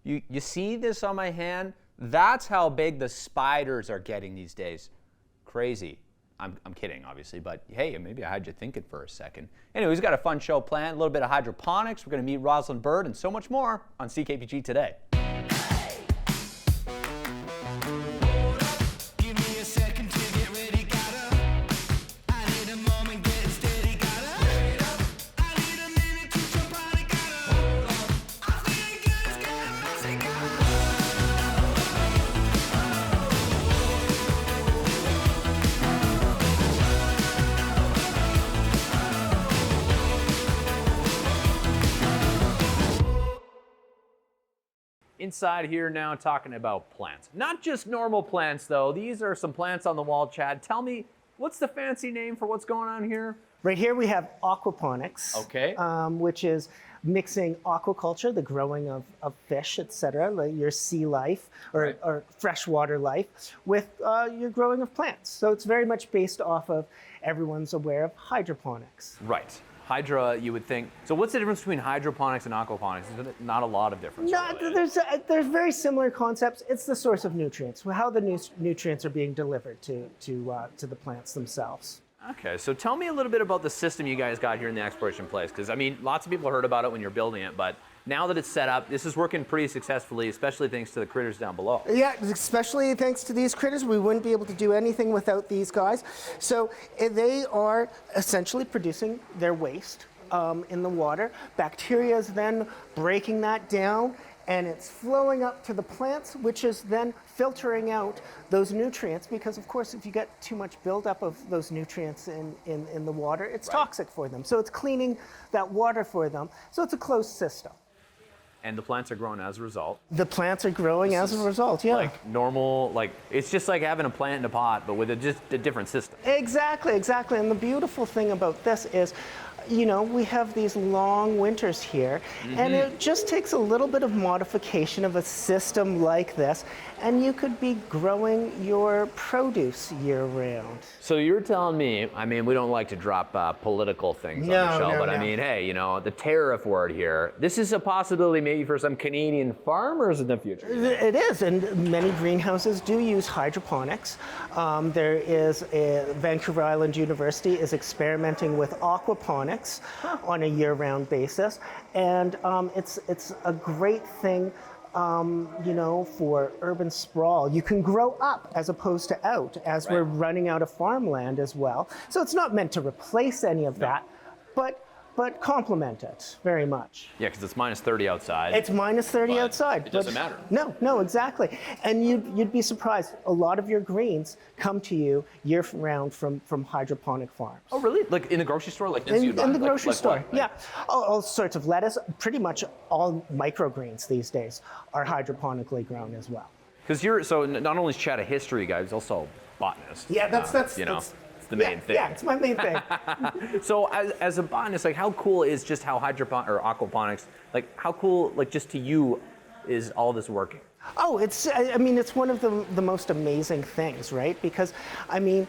You see this on my hand? That's how big the spiders are getting these days. Crazy. I'm kidding, obviously, but hey, maybe I had you thinking for a second. Anyway, we've got a fun show planned, a little bit of hydroponics. We're going to meet Rosalyn Bird and so much more on CKPG today. Inside here now talking about plants. Not just normal plants though. These are some plants on the wall, Chad. Tell me, what's the fancy name for what's going on here? Right here we have aquaponics, okay. Which is mixing aquaculture, the growing of fish, etc., like your sea life or freshwater life, with your growing of plants. So it's very much based off of, everyone's aware of hydroponics. Right. Hydra, you would think. So what's the difference between hydroponics and aquaponics? Not a lot of difference. No, really. There's very similar concepts. It's the source of nutrients, how the nutrients are being delivered to the plants themselves. Okay, so tell me a little bit about the system you guys got here in the exploration place, because I mean, lots of people heard about it when you're building it, but now that it's set up, this is working pretty successfully, especially thanks to the critters down below. Yeah, especially thanks to these critters. We wouldn't be able to do anything without these guys. So they are essentially producing their waste in the water. Bacteria is then breaking that down, and it's flowing up to the plants, which is then filtering out those nutrients, because of course if you get too much buildup of those nutrients in the water, it's toxic for them. So it's cleaning that water for them. So it's a closed system. And the plants are growing as a result. The plants are growing as a result, yeah. Like normal, like it's just like having a plant in a pot, but with just a different system. Exactly. And the beautiful thing about this is, you know, we have these long winters here, and it just takes a little bit of modification of a system like this, and you could be growing your produce year round. So you're telling me, I mean, we don't like to drop political things on the show, but I mean, hey, you know, the tariff word here, this is a possibility maybe for some Canadian farmers in the future. It is, and many greenhouses do use hydroponics. There is Vancouver Island University is experimenting with aquaponics on a year-round basis, and it's a great thing, you know, for urban sprawl. You can grow up as opposed to out, as we're running out of farmland as well. So it's not meant to replace any of that, but complement it very much. Yeah, because it's minus 30 outside. It's minus 30 outside. It doesn't matter. No, exactly. And you'd be surprised. A lot of your greens come to you year round from hydroponic farms. Oh, really? Like in the grocery store? Like in the grocery store, yeah. All sorts of lettuce. Pretty much all microgreens these days are hydroponically grown as well. Because so not only is Chad a history guy, he's also a botanist. Yeah, that's you know. The main thing. Yeah, it's my main thing. So as a botanist, like how cool is just how aquaponics, like how cool, like just to you, is all this working? Oh, I mean, it's one of the most amazing things, right? Because, I mean,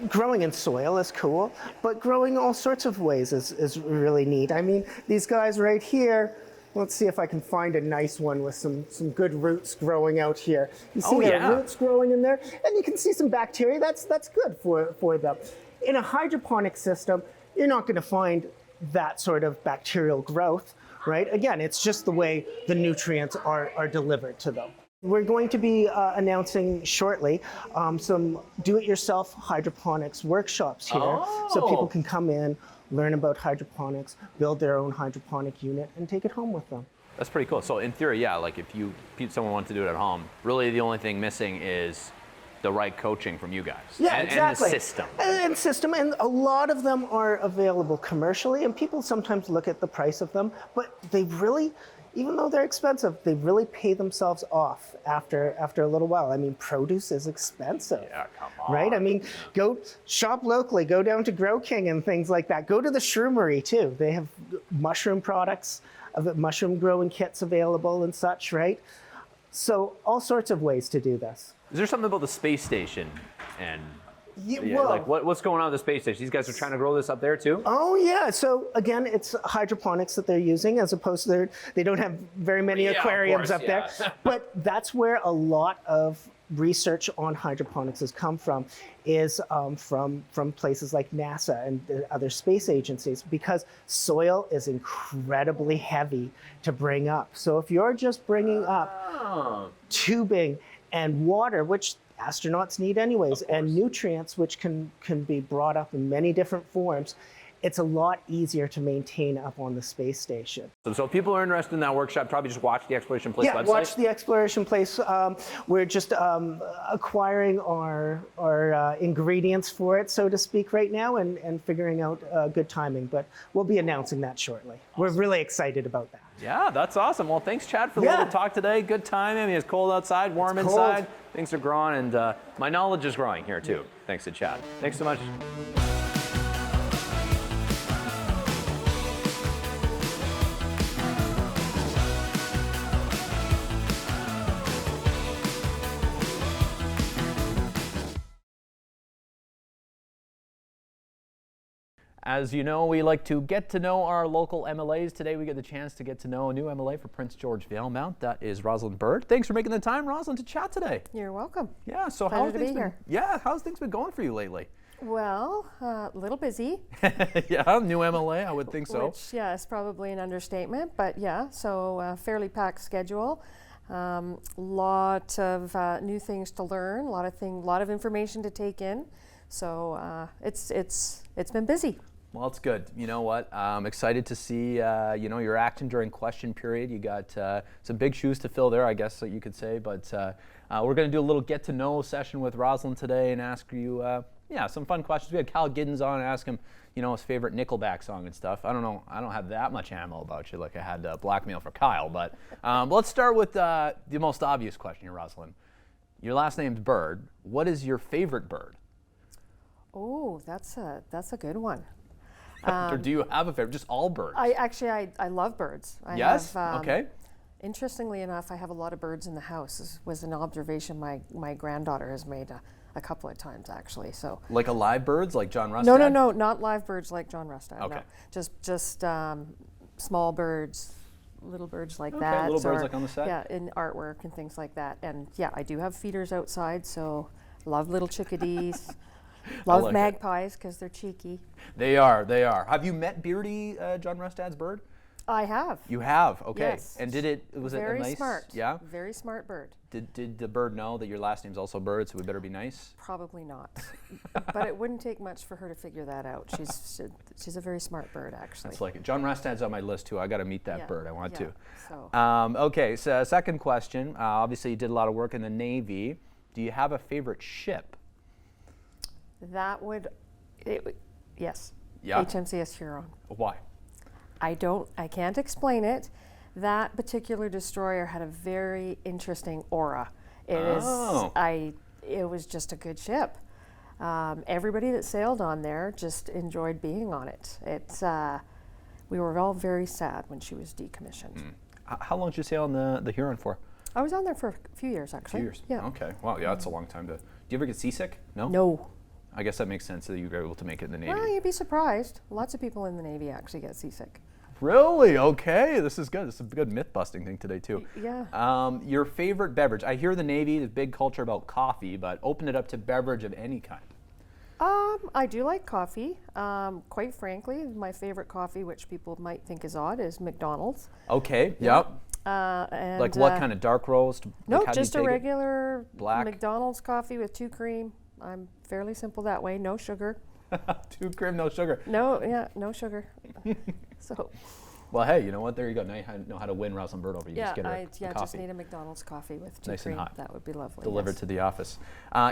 growing in soil is cool, but growing all sorts of ways is really neat. I mean, these guys right here, let's see if I can find a nice one with some good roots growing out here. You see their roots growing in there, and you can see some bacteria. That's good for them. In a hydroponic system, you're not going to find that sort of bacterial growth, right? Again, it's just the way the nutrients are delivered to them. We're going to be announcing shortly some do-it-yourself hydroponics workshops here, so people can come in, learn about hydroponics, build their own hydroponic unit, and take it home with them. That's pretty cool. So in theory, yeah, like if someone wants to do it at home, really the only thing missing is the right coaching from you guys. Yeah, exactly. And the system. And a lot of them are available commercially, and people sometimes look at the price of them, but they really, even though they're expensive, they really pay themselves off after a little while. I mean, produce is expensive. Yeah, come on. Right? I mean, go shop locally, go down to Grow King and things like that. Go to the Shroomery too. They have mushroom products, mushroom growing kits available and such, right? So all sorts of ways to do this. Is there something about the space station and well, like what's going on at the space station? These guys are trying to grow this up there too? oh yeah. So again, it's hydroponics that they're using, as opposed to they don't have very many Yeah, of aquariums course, up there. But that's where a lot of research on hydroponics has come from, is from places like NASA and the other space agencies, because soil is incredibly heavy to bring up. So if you're just bringing up tubing and water, which astronauts need anyways, and nutrients, which can be brought up in many different forms, it's a lot easier to maintain up on the space station. So if people are interested in that workshop, probably just watch the Exploration Place website? Watch the Exploration Place. We're just acquiring our ingredients for it, so to speak, right now, and figuring out good timing. But we'll be announcing that shortly. Awesome. We're really excited about that. Yeah, that's awesome. Well, thanks, Chad, for the little talk today. Good time. I mean, it's cold outside, warm inside. Things are growing, and my knowledge is growing here, too, thanks to Chad. Thanks so much. As you know, we like to get to know our local MLAs. Today we get the chance to get to know a new MLA for Prince George Valemount. That is Rosalyn Bird. Thanks for making the time, Rosalyn, to chat today. You're welcome. Yeah, so Pleasure to be here. how's things been going for you lately? Well, a little busy. Yeah, new MLA, I would think so. Which, yeah, is probably an understatement, but yeah, so fairly packed schedule. Lot of new things to learn, lot of information to take in. So it's been busy. Well, it's good. You know what? I'm excited to see your action during question period. You got some big shoes to fill there, I guess that you could say. But we're going to do a little get to know session with Rosalyn today and ask you some fun questions. We had Kyle Giddens on and ask him his favorite Nickelback song and stuff. I don't know. I don't have that much ammo about you like I had blackmail for Kyle. But let's start with the most obvious question here, Rosalyn. Your last name's Bird. What is your favorite bird? Oh, that's a good one. Or do you have a favorite? Just all birds? I love birds. Yes? Okay. Interestingly enough, I have a lot of birds in the house. This was an observation my granddaughter has made a couple of times, actually. So like live birds, like John Rustad? No, not live birds like John Rustad. Okay. No. Just small birds, little birds like that. Little birds like on the set? Yeah, in artwork and things like that. And yeah, I do have feeders outside, so love little chickadees. Love magpies because they're cheeky. They are. Have you met Beardy, John Rustad's bird? I have. You have? Okay. Yes. And was it a nice? Very smart. Yeah? Very smart bird. Did the bird know that your last name's also Bird, so we better be nice? Probably not. But it wouldn't take much for her to figure that out. She's a very smart bird, actually. That's like it. John Rustad's on my list, too. I got to meet that bird. I want to. So. Okay, so second question. Obviously, you did a lot of work in the Navy. Do you have a favorite ship? Yes. Yeah. HMCS Huron. Why? I can't explain it. That particular destroyer had a very interesting aura. It was just a good ship. Everybody that sailed on there just enjoyed being on it. We were all very sad when she was decommissioned. How long did you sail on the Huron for? I was on there for a few years, actually. A few years? Yeah. Okay. Wow, yeah, that's a long time to... Do you ever get seasick? No? No. I guess that makes sense that you were able to make it in the Navy. Well, you'd be surprised. Lots of people in the Navy actually get seasick. Really? Okay. This is good. This is a good myth-busting thing today, too. Yeah. Your favorite beverage? I hear the Navy, there's big culture about coffee, but open it up to beverage of any kind. I do like coffee. Quite frankly, my favorite coffee, which people might think is odd, is McDonald's. Okay. Yep. And like what kind of dark roast? No, just a regular black McDonald's coffee with 2 cream. I'm fairly simple that way. No sugar. 2 cream, no sugar. No sugar. So. Well, hey, you know what? There you go. Now you know how to win Rosalyn Bird over. You just get a coffee. Just need a McDonald's coffee with 2 nice cream. And hot. That would be lovely. Delivered to the office.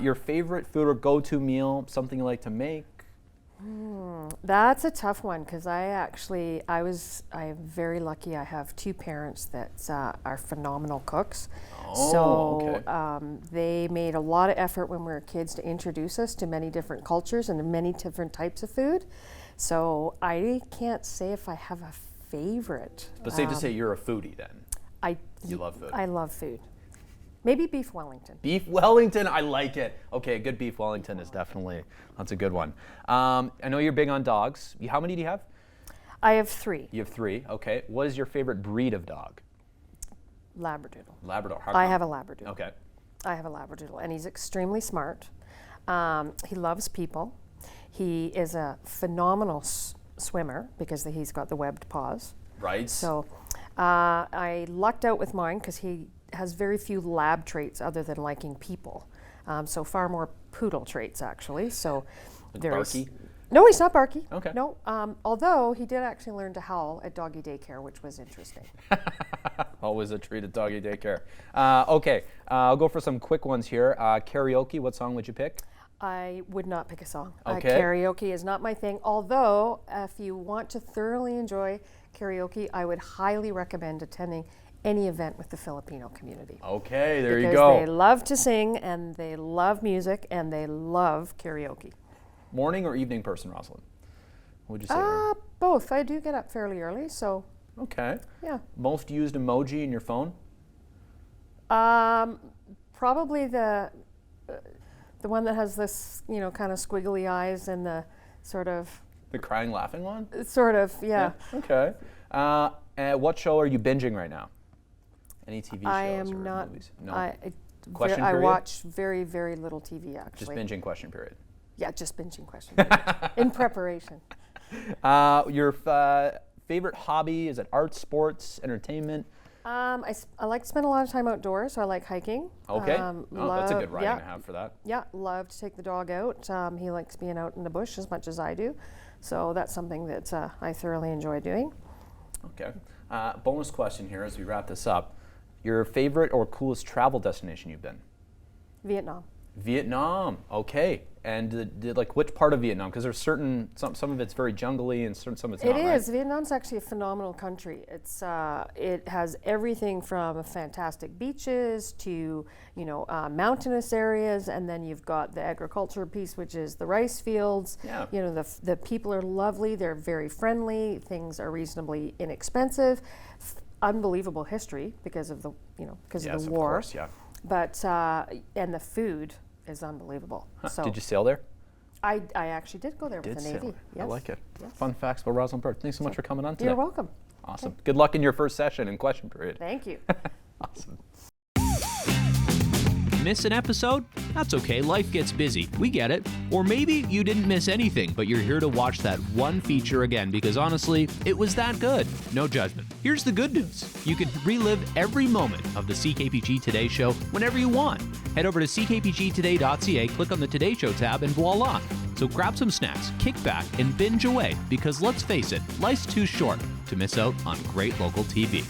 Your favorite food or go-to meal? Something you like to make? That's a tough one because I'm very lucky. I have 2 parents that are phenomenal cooks. They made a lot of effort when we were kids to introduce us to many different cultures and many different types of food. So I can't say if I have a favorite. But safe to say you're a foodie then. You love food. I love food. Maybe beef Wellington. Beef Wellington, I like it. Okay, good beef Wellington is definitely, that's a good one. I know you're big on dogs. How many do you have? I have 3. You have 3, okay. What is your favorite breed of dog? Labradoodle. Labrador. How I come? have a Labradoodle. Okay. I have a Labradoodle, and he's extremely smart. He loves people. He is a phenomenal swimmer because he's got the webbed paws. Right. So I lucked out with mine because he has very few lab traits other than liking people. So far more poodle traits, actually. So Barky? No, he's not barky. Okay. No, although he did actually learn to howl at doggy daycare, which was interesting. Always a treat at doggy daycare. Okay, I'll go for some quick ones here. Karaoke, what song would you pick? I would not pick a song. Okay. Karaoke is not my thing, although if you want to thoroughly enjoy karaoke, I would highly recommend attending any event with the Filipino community. Okay, there you Because go. they love to sing, and they love music, and they love karaoke. Morning or evening person, Rosalyn? What would you say? here? Both. I do get up fairly early, so Okay. yeah. Most used emoji in your phone? Probably the one that has this, kind of squiggly eyes and the sort of, The crying, laughing one? yeah. Okay. And what show are you binging right now? Any TV shows I or am not. movies? No. I period? watch very, very little TV Just actually. binging question period. Yeah, just binging question period. In preparation. Your favorite hobby, is it art, sports, entertainment? I like to spend a lot of time outdoors, so I like hiking. Okay. That's a good riding to have for that. Yeah, love to take the dog out. He likes being out in the bush as much as I do. So that's something that I thoroughly enjoy doing. Okay. Bonus question here as we wrap this up. Your favorite or coolest travel destination you've been? Vietnam. Vietnam. Okay. And like which part of Vietnam? Because there's certain some of it's very jungly and some of it's not. It is. Right? Vietnam's actually a phenomenal country. It has everything from fantastic beaches to mountainous areas, and then you've got the agriculture piece, which is the rice fields. Yeah. The people are lovely. They're very friendly. Things are reasonably inexpensive. Unbelievable history because of the of the war. Of course, yeah. But and the food is unbelievable. Huh. So Did you sail there? I actually did go there with the sail Navy. there. Yes. I like it. Yes. Fun facts about Rosalyn Bird. Thanks so much for coming on today. You're welcome. Awesome. Good luck in your first session in question period. Thank you. Awesome. Miss an episode? That's okay, life gets busy. We get it. Or maybe you didn't miss anything, but you're here to watch that one feature again because honestly, it was that good. No judgment. Here's the good news. You can relive every moment of the CKPG Today Show whenever you want. Head over to ckpgtoday.ca, click on the Today Show tab, and voila. So grab some snacks, kick back, and binge away because let's face it, life's too short to miss out on great local TV.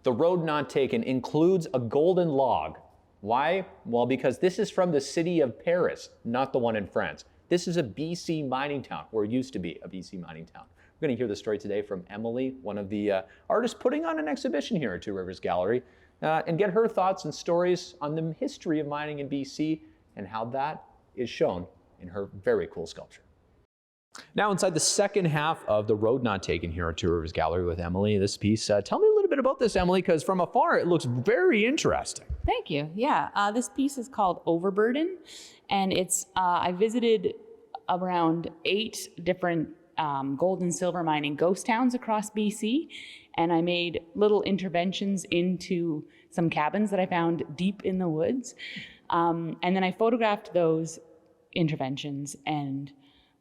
The road not taken includes a golden log. Why? Well, because this is from the city of Paris, not the one in France. This is a BC mining town, or used to be a BC mining town. We're going to hear the story today from Emily, one of the artists putting on an exhibition here at Two Rivers Gallery, and get her thoughts and stories on the history of mining in BC and how that is shown in her very cool sculpture. Now inside the second half of The Road Not Taken here at Two Rivers Gallery with Emily, this piece. Tell me a little bit about this, Emily, because from afar it looks very interesting. Thank you. Yeah, this piece is called Overburden, and it's I visited around 8 different gold and silver mining ghost towns across BC, and I made little interventions into some cabins that I found deep in the woods, and then I photographed those interventions and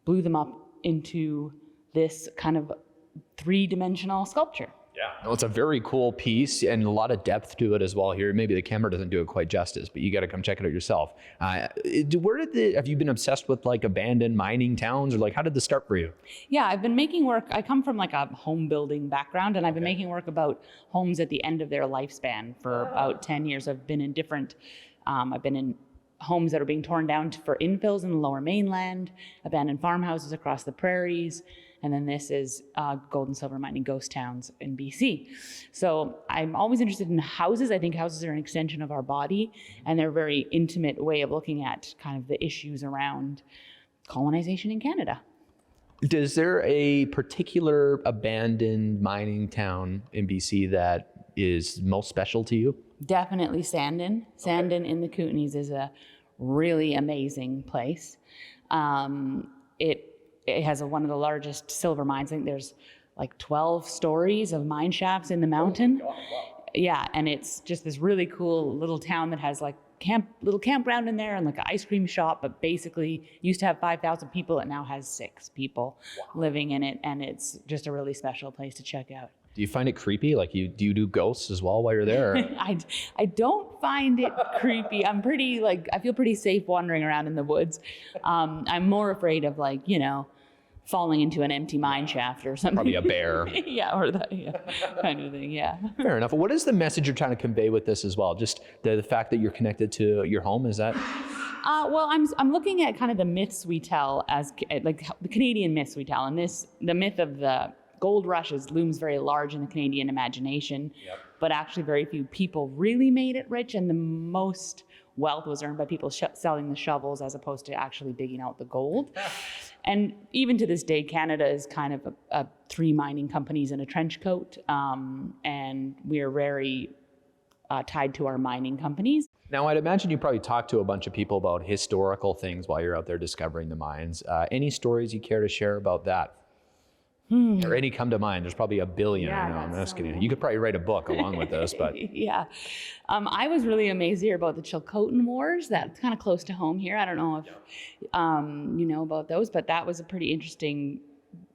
blew them up into this kind of 3-dimensional sculpture. Yeah, no, it's a very cool piece and a lot of depth to it as well here. Maybe the camera doesn't do it quite justice, but you got to come check it out yourself. Have you been obsessed with like abandoned mining towns, or like how did this start for you? Yeah, I've been making work. I come from like a home building background, and I've been making work about homes at the end of their lifespan for about 10 years. I've been in different, I've been in homes that are being torn down for infills in the Lower Mainland, abandoned farmhouses across the prairies, and then this is gold and silver mining ghost towns in BC. So I'm always interested in houses. I think houses are an extension of our body, and they're a very intimate way of looking at kind of the issues around colonization in Canada. Is there a particular abandoned mining town in BC that is most special to you? Definitely Sandon. Sandon in the Kootenays is a really amazing place. It has one of the largest silver mines. I think there's like 12 stories of mine shafts in the mountain. Yeah, and it's just this really cool little town that has like little campground in there and like an ice cream shop, but basically used to have 5,000 people. It now has 6 people living in it, and it's just a really special place to check out. Do you find it creepy? Like, do you do ghosts as well while you're there? I don't find it creepy. I feel pretty safe wandering around in the woods. I'm more afraid of falling into an empty mine shaft or something. Probably a bear. Yeah, or that kind of thing, yeah. Fair enough. What is the message you're trying to convey with this as well? Just the fact that you're connected to your home, is that? Well, I'm looking at kind of the myths we tell as like the Canadian myths we tell, and the myth of the gold rush looms very large in the Canadian imagination, but actually very few people really made it rich, and the most wealth was earned by people selling the shovels as opposed to actually digging out the gold. And even to this day, Canada is kind of a 3 mining companies in a trench coat, and we are very tied to our mining companies. Now, I'd imagine you probably talked to a bunch of people about historical things while you're out there discovering the mines. Any stories you care to share about that? Or any come to mind? There's probably a billion. Yeah, I know. I'm just kidding. You could probably write a book along with this, but yeah. I was really amazed to hear about the Chilcotin Wars. That's kind of close to home here. I don't know if you know about those, but that was a pretty interesting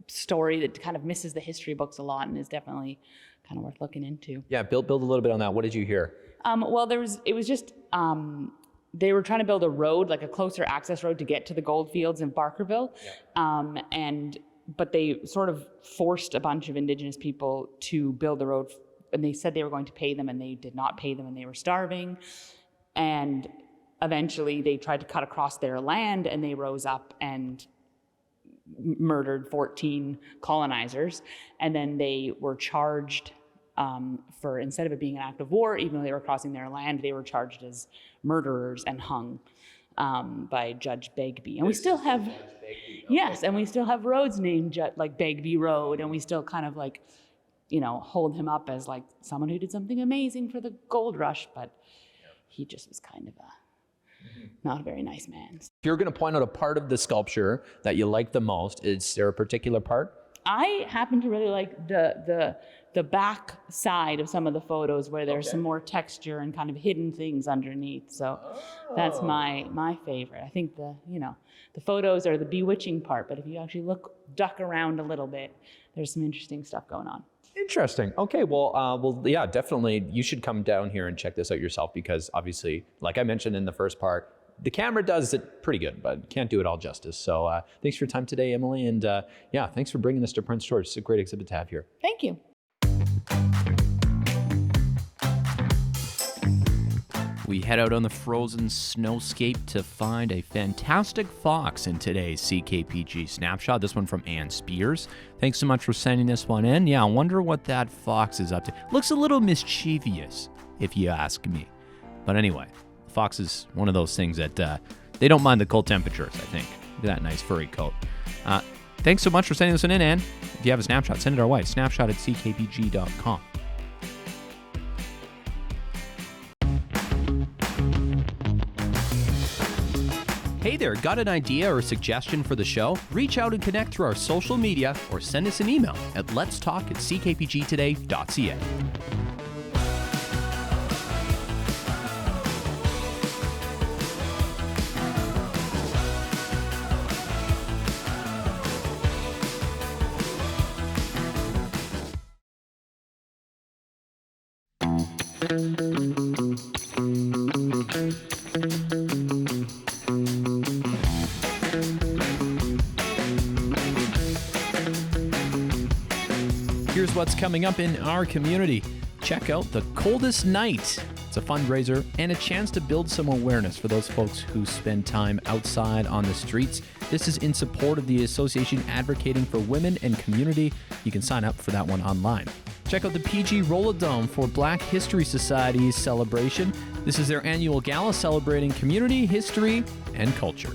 story that kind of misses the history books a lot and is definitely kind of worth looking into. yeah, build a little bit on that. What did you hear? Well, it was just they were trying to build a road, like a closer access road to get to the gold fields in Barkerville, but they sort of forced a bunch of Indigenous people to build the road, and they said they were going to pay them, and they did not pay them, and they were starving. And eventually they tried to cut across their land, and they rose up and murdered 14 colonizers. And then they were charged for, instead of it being an act of war, even though they were crossing their land, they were charged as murderers and hung by Judge Begbie. And we still have... Yes, and we still have roads named like Begbie Road, and we still kind of hold him up as like someone who did something amazing for the gold rush, but he just was kind of not a very nice man. If you're going to point out a part of the sculpture that you like the most, is there a particular part? I happen to really like the back side of some of the photos where there's some more texture and kind of hidden things underneath. So that's my favorite. I think the photos are the bewitching part, but if you actually duck around a little bit, there's some interesting stuff going on. Interesting. Okay, well, yeah, definitely you should come down here and check this out yourself, because obviously, like I mentioned in the first part, the camera does it pretty good, but can't do it all justice. So thanks for your time today, Emily, and yeah, thanks for bringing this to Prince George. It's a great exhibit to have here. Thank you. We head out on the frozen snowscape to find a fantastic fox in today's CKPG snapshot. This one from Ann Spears. Thanks so much for sending this one in. Yeah, I wonder what that fox is up to. Looks a little mischievous, if you ask me. But anyway, the fox is one of those things that they don't mind the cold temperatures, I think. Look at that nice furry coat. Thanks so much for sending this one in, Ann. If you have a snapshot, send it our way. snapshot@ckpg.com. Hey there, got an idea or a suggestion for the show? Reach out and connect through our social media or send us an email at letstalk@ckpgtoday.ca. Here's what's coming up in our community. Check out The Coldest Night. It's It's a fundraiser and a chance to build some awareness for those folks who spend time outside on the streets. This is in support of the association advocating for women and community. You can sign up for that one online. Check out the PG Roll-A-Dome for Black History Society's celebration. This is their annual gala celebrating community, history, and culture.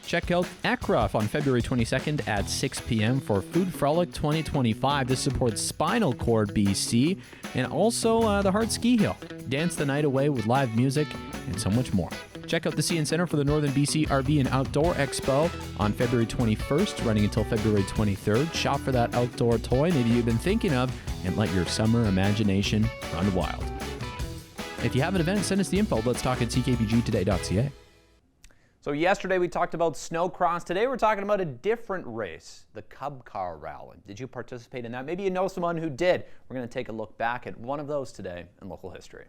Check out ECRA on February 22nd at 6 p.m. for Food Frolic 2025. This supports Spinal Cord BC and also the Hard Ski Hill. Dance the night away with live music and so much more. Check out the CN Center for the Northern BC RV and Outdoor Expo on February 21st, running until February 23rd. Shop for that outdoor toy maybe you've been thinking of and let your summer imagination run wild. If you have an event, send us the info. Let's talk at ckpgtoday.ca. So yesterday we talked about snowcross. Today we're talking about a different race, the Cub Car Rally. Did you participate in that? Maybe you know someone who did. We're going to take a look back at one of those today in local history.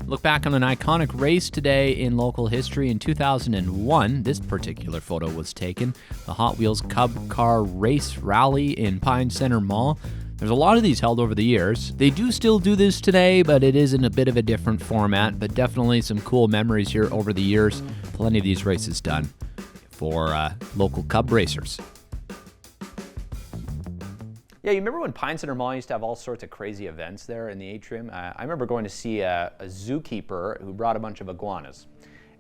Look back on an iconic race today in local history. In 2001, this particular photo was taken. The Hot Wheels Cub Car Race Rally in Pine Center Mall. There's a lot of these held over the years. They do still do this today, but it is in a bit of a different format, but definitely some cool memories here over the years. Plenty of these races done for local Cub racers. Yeah, you remember when Pine Center Mall used to have all sorts of crazy events there in the atrium? I remember going to see a zookeeper who brought a bunch of iguanas.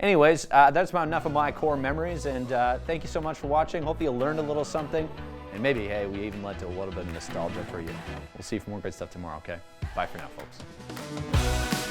Anyways, that's about enough of my core memories, and thank you so much for watching. Hope you learned a little something, and maybe, hey, we even led to a little bit of nostalgia for you. We'll see you for more great stuff tomorrow, okay? Bye for now, folks.